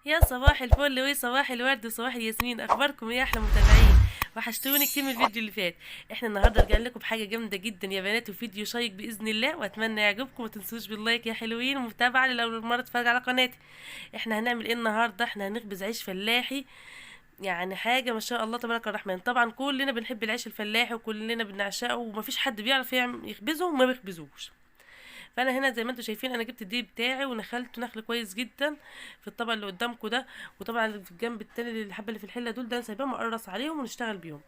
يا صباح الفل وصباح الورد وصباح الياسمين، اخباركم ايه يا احلى متابعين؟ وحشتوني كتير من الفيديو اللي فات. احنا النهارده رجعنا لكم بحاجه جامده جدا يا بنات، وفيديو شيق باذن الله، واتمنى يعجبكم. ما تنسوش باللايك يا حلوين، ومتابعه لو اول مره تتفرج على قناتي. احنا هنعمل ايه النهارده؟ احنا هنخبز عيش فلاحي، يعني حاجه ما شاء الله تبارك الرحمن. طبعا كلنا بنحب العيش الفلاحي وكلنا بنعشقه، ومفيش حد بيعرف يعمل يخبزه وما بيخبزوش. فانا هنا زي ما انتم شايفين انا جبت الدقيق بتاعي ونخلته نخل كويس جدا في الطبق اللي قدامكم ده. وطبعا اللي في الجنب التاني اللي الحبه اللي في الحله دول ده انا سايباهم مقرص عليهم ونشتغل بيهم.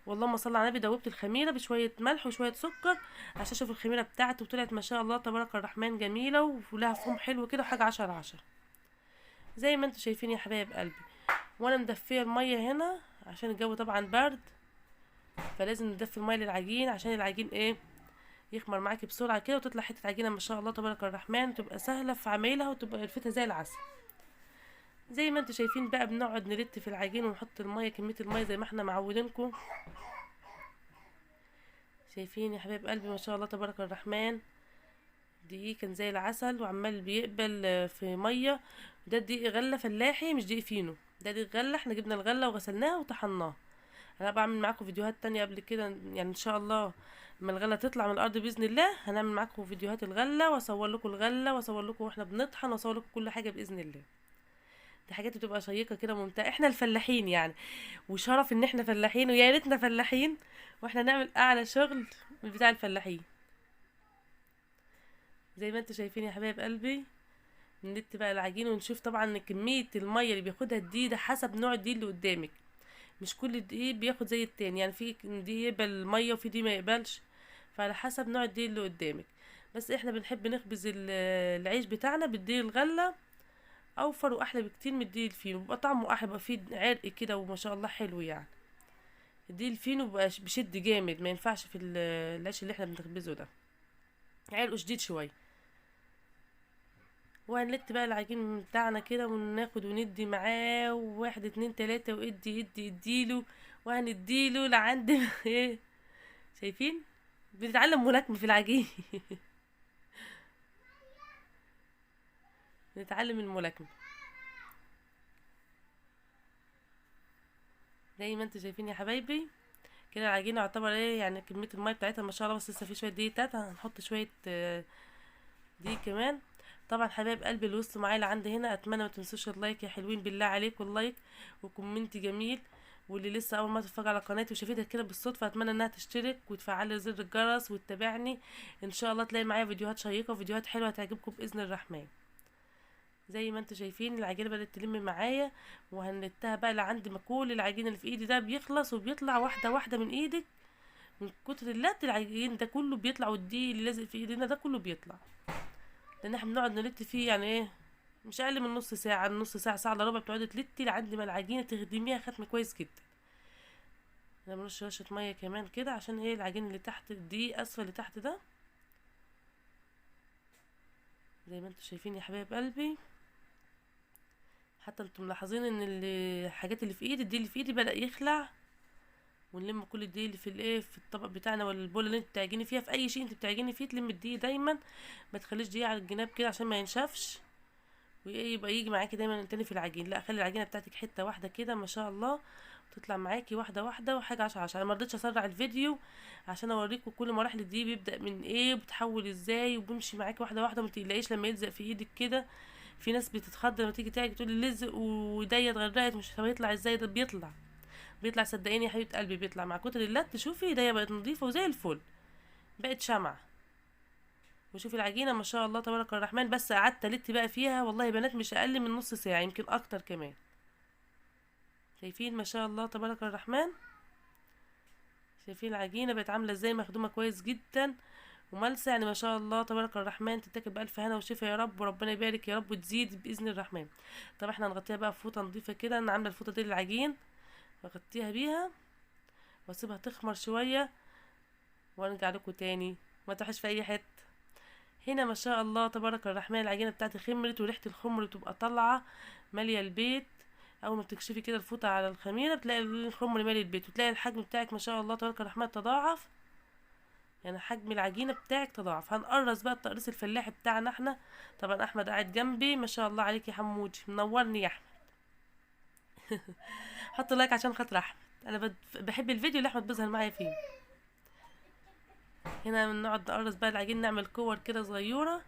واللهم صل على النبي، دوبت الخميره بشويه ملح وشويه سكر عشان اشوف الخميره بتاعتي، وطلعت ما شاء الله تبارك الرحمن جميله ولها فوم حلو كده وحاجه 10/10 زي ما انتم شايفين يا حبايب قلبي. وانا مدفيه الميه هنا عشان الجو طبعا برد، فلازم ندفي الميه للعجين عشان العجين ايه يخمر معاكي بسرعه كده، وتطلع حته عجينه ما شاء الله تبارك الرحمن، تبقى سهله في عمايلها وتبقى قرفتها زي العسل. زي ما انتم شايفين بقى بنقعد نلت في العجين ونحط الميه، كميه الميه زي ما احنا معودينكم. شايفين يا حبايب قلبي ما شاء الله تبارك الرحمن، دقيق كان زي العسل وعمال بيقبل في ميه. ده دقيق غله فلاحي مش دقيق فينو، ده دقيق غله، احنا جبنا الغله وغسلناها وطحناها. انا بعمل معاكم فيديوهات تانية قبل كده، يعني ان شاء الله لما الغله تطلع من الارض باذن الله هنعمل معاكم فيديوهات الغله، واصور لكم الغله واصور لكم واحنا بنطحن، واصور لكم كل حاجه باذن الله. دي حاجات بتبقى شيقه كده ممتعه، احنا الفلاحين يعني، وشرف ان احنا فلاحين، ويا ريتنا فلاحين واحنا نعمل اعلى شغل من بتاع الفلاحين. زي ما انتم شايفين يا حبايب قلبي، نلت بقى العجين ونشوف طبعا ان كميه الميه اللي بياخدها الدقيق ده حسب نوع الدقيق اللي قدامك. مش كل دقيق بياخد زي التاني، يعني في دقيق يقبل الميه وفي دقيق ما يقبلش، فعلى حسب نوع الدقيق اللي قدامك. بس احنا بنحب نخبز العيش بتاعنا بالدقيق الغله، اوفر واحلى بكتير من الدقيق الفينو، بيبقى طعمه احلى، بيبقى فيه عرق كده وما شاء الله حلو يعني. الدقيق الفينو بيبقى بشد جامد، ما ينفعش في العيش اللي احنا بنخبزه ده، عرقه شديد شويه. وهنلت بقى العجين بتاعنا كده وناخد وندي معاه، واحد اتنين تلاتة، وادي ادي اديله، وهنديله لعند ايه. شايفين؟ بنتعلم ملاكمة في العجين. بنتعلم الملاكمة زي ما انتوا شايفين يا حبايبي. كده العجينة يعتبر ايه، يعني كمية المية بتاعتها ما شاء الله، بس لسه في شوية دقيق تاتا، هنحط شوية دقيق كمان. طبعا حبايب قلبي اللي وصلوا معايا لعند هنا، اتمنى ما تنسوش اللايك يا حلوين، بالله عليكم اللايك وكومنت جميل. واللي لسه اول ما تتفرج على قناتي وشافتها كده بالصدفه، اتمنى انها تشترك وتفعل زر الجرس وتتابعني. ان شاء الله تلاقي معايا فيديوهات شيقه وفيديوهات حلوه هتعجبكم باذن الرحمن. زي ما انتوا شايفين العجينه بدات تلم معايا، وهنتها بقى لعند ما كل العجين اللي في ايدي ده بيخلص وبيطلع واحده واحده من ايدك. من كتر اللت العجين ده كله بيطلع، والدقيق اللي لازق في ايدينا ده كله بيطلع، لان احنا بنقعد نلت فيه يعني ايه، مش اقل من نص ساعه، نص ساعه، ساعه الا ربع، بتقعدي تلتي لحد ما العجينه تخدميها ختم كويس جدا. انا بنرش رشه ميه كمان كده عشان ايه العجين اللي تحت دي اسفل اللي تحت ده. زي ما انتم شايفين يا حبايب قلبي، حتى انتم ملاحظين ان الحاجات اللي في ايدي، الدي اللي في ايدي بدأ يخلع. ونلم كل الدقيق اللي في الايه في الطبق بتاعنا، ولا البوله اللي انت بتعجني فيها، في اي شيء انت بتعجني فيه تلم الدقيق دايما، ما تخليش دقيق على الجناب كده عشان ما ينشفش، وايه يبقى يجي معاكي دايما تاني في العجين. لا، خلي العجينه بتاعتك حته واحده كده ما شاء الله، تطلع معاكي واحده واحده وحاجه 10/10. انا مرضتش اسرع الفيديو عشان اوريكم كل مراحل الدقيق بيبدا من ايه وبتحول ازاي وبيمشي معاكي واحده واحده، وما تقلقيش لما يلزق في ايدك كده. في ناس بتتخض لما تيجي تعجن تقول لي لزق وايديا اتغرقت، مش هيطلع ازاي؟ ده بيطلع، بيطلع صدقيني يا حبيبه قلبي، بيطلع مع كتر اللت. شوفي ايديا بقت نظيفه وزي الفل، بقت شمعه. وشوفي العجينه ما شاء الله تبارك الرحمن، بس قعدت الت بقى فيها والله يا بنات مش اقل من نص ساعه، يمكن اكتر كمان. شايفين ما شاء الله تبارك الرحمن؟ شايفين العجينه بقت عامله ازاي، مخدومه كويس جدا وملسه، يعني ما شاء الله تبارك الرحمن، تتاكل بالف هنا وشفا يا رب، وربنا يبارك يا رب وتزيد باذن الرحمن. طب احنا هنغطيها بقى بفوطه نظيفه كده، انا عامله الفوطه دي للعجين، بغطيها بيها واسيبها تخمر شويه، وارجع لكم تاني. ما تروحش في اي حته. هنا ما شاء الله تبارك الرحمن العجينه بتاعتي خمرت، وريحه الخمر تبقى طالعه ماليه البيت. اول ما بتكشفي كده الفوطه على الخميره تلاقي الخمر مالي البيت، وتلاقي الحجم بتاعك ما شاء الله تبارك الرحمن تضاعف. يعني حجم العجينه بتاعك تضاعف. هنقرص بقى التقريص الفلاحي بتاعنا احنا. طبعا احمد قاعد جنبي ما شاء الله عليك يا حمودي، منورني يا احمد. حط لايك عشان خاطر احمد، انا بحب الفيديو اللي احمد بيظهر معايا فيه. هنا بنقعد نقرص بقى العجين، نعمل كور كده صغيره.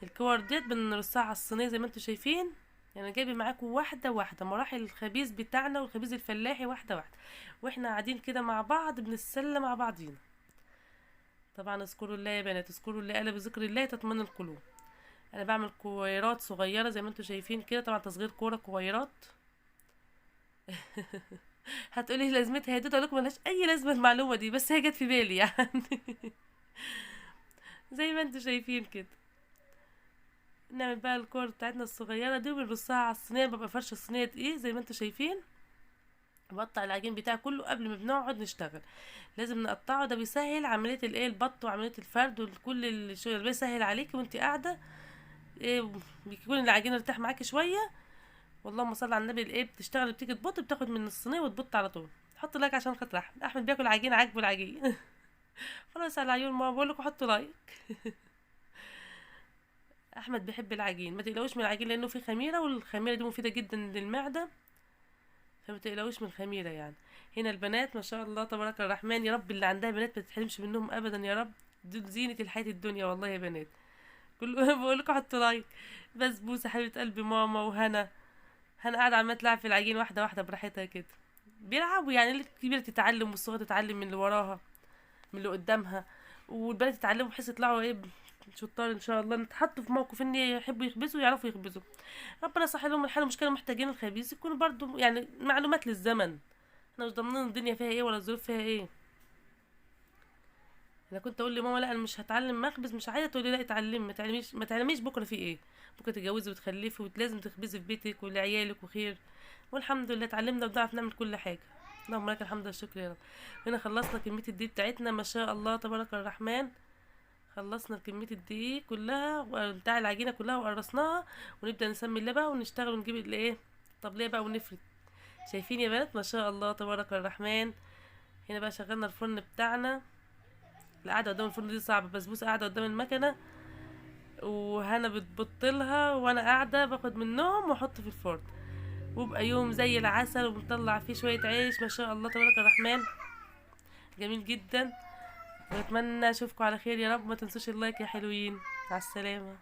الكور ديت بنرصها على الصينيه زي ما انتم شايفين. يعني جايبه معاكم واحده واحده مراحل الخبيز بتاعنا والخبيز الفلاحي واحده واحده، واحنا قاعدين كده مع بعض بنتسلى مع بعضينا. طبعا اذكروا الله يا بنات، اذكروا الله، الا بذكر الله تطمئن القلوب. انا بعمل كويرات صغيره زي ما انتم شايفين كده، طبعا تصغير كوره كويرات. هتقولي لازمتها يا دود، اقول لكم ملهاش اي لازمه المعلومه دي، بس هي جت في بالي يعني. زي ما انتم شايفين كده. نعمل بقى الكور بتاعتنا الصغيره دي وبنرصها على الصينيه. ببقى فرشه الصينيه دقيق زي ما انتم شايفين. بقطع العجين بتاعي كله قبل ما بنقعد نشتغل، لازم نقطعه. ده بيسهل عمليه الايه البط وعمليه الفرد وكل الشغل، بيسهل عليكي وانت قاعده. ايه، بيكون العجينه ارتاح معاكي شويه. واللهم صل على النبي. الايه بتشتغل، بتيجي تبط، بتاخد من الصينيه وتبط على طول. حط لايك عشان خاطر احمد. احمد بياكل عجين عاجبه العجين. خلاص على عيون ما بقول لكم حطوا لايك. احمد بيحب العجين، ما تقلقوش من العجين لانه فيه خميره، والخميره دي مفيده جدا للمعده، فما تقلقوش من الخميره يعني. هنا البنات ما شاء الله تبارك الرحمن، يا رب اللي عندها بنات ما تتحرمش منهم ابدا يا رب. دول زينه الحياه الدنيا والله يا بنات. كل بقول لكم حطوا لايك. بسبوسه حبيبه قلبي ماما، وهنا قاعده عماله تلعب في العجين واحده واحده براحتها كده. بيلعبوا يعني، الكبيره تتعلم والصغيره تتعلم من اللي وراها، من اللي قدامها. والبنات يتعلموا بحيث يطلعوا ايه شطار ان شاء الله. نتحطوا في موقف ان يحبوا يخبزوا يعرفوا يخبزوا. ربنا يصح لهم الحال. مشكله محتاجين الخبيز يكونوا برضو يعني معلومات للزمن. احنا مش ضامنين الدنيا فيها ايه ولا الظروف فيها ايه. انا كنت اقول لماما لا انا مش هتعلم مخبز، مش عايزه، تقول لي لا اتعلمي، ما تعلميش بكره في ايه. بكره تتجوزي وتخلفي ولازم تخبزي في بيتك ولعيالك وخير. والحمد لله اتعلمنا وبنعرف نعمل كل حاجه. اللهم لك الحمد والشكر يا رب. هنا خلصنا كميه الدقيق بتاعتنا ما شاء الله تبارك الرحمن. خلصنا كميه الدقيق كلها بتاع العجينه كلها وقرصناها. ونبدا نسمي الله بقى ونشتغل ونجيب الايه الطبليه بقى ونفرد. شايفين يا بنات ما شاء الله تبارك الرحمن. هنا بقى شغلنا الفرن بتاعنا. القعده قدام الفرن دي صعبه، بسبوسه قاعده قدام المكنه وهنا بتبطلها وانا قاعده باخد منهم واحط في الفرن، وبقى يوم زي العسل وبنطلع فيه شويه عيش ما شاء الله تبارك الرحمن. جميل جدا. واتمنى اشوفكم على خير يا رب. ما تنسوش اللايك يا حلوين. مع السلامه.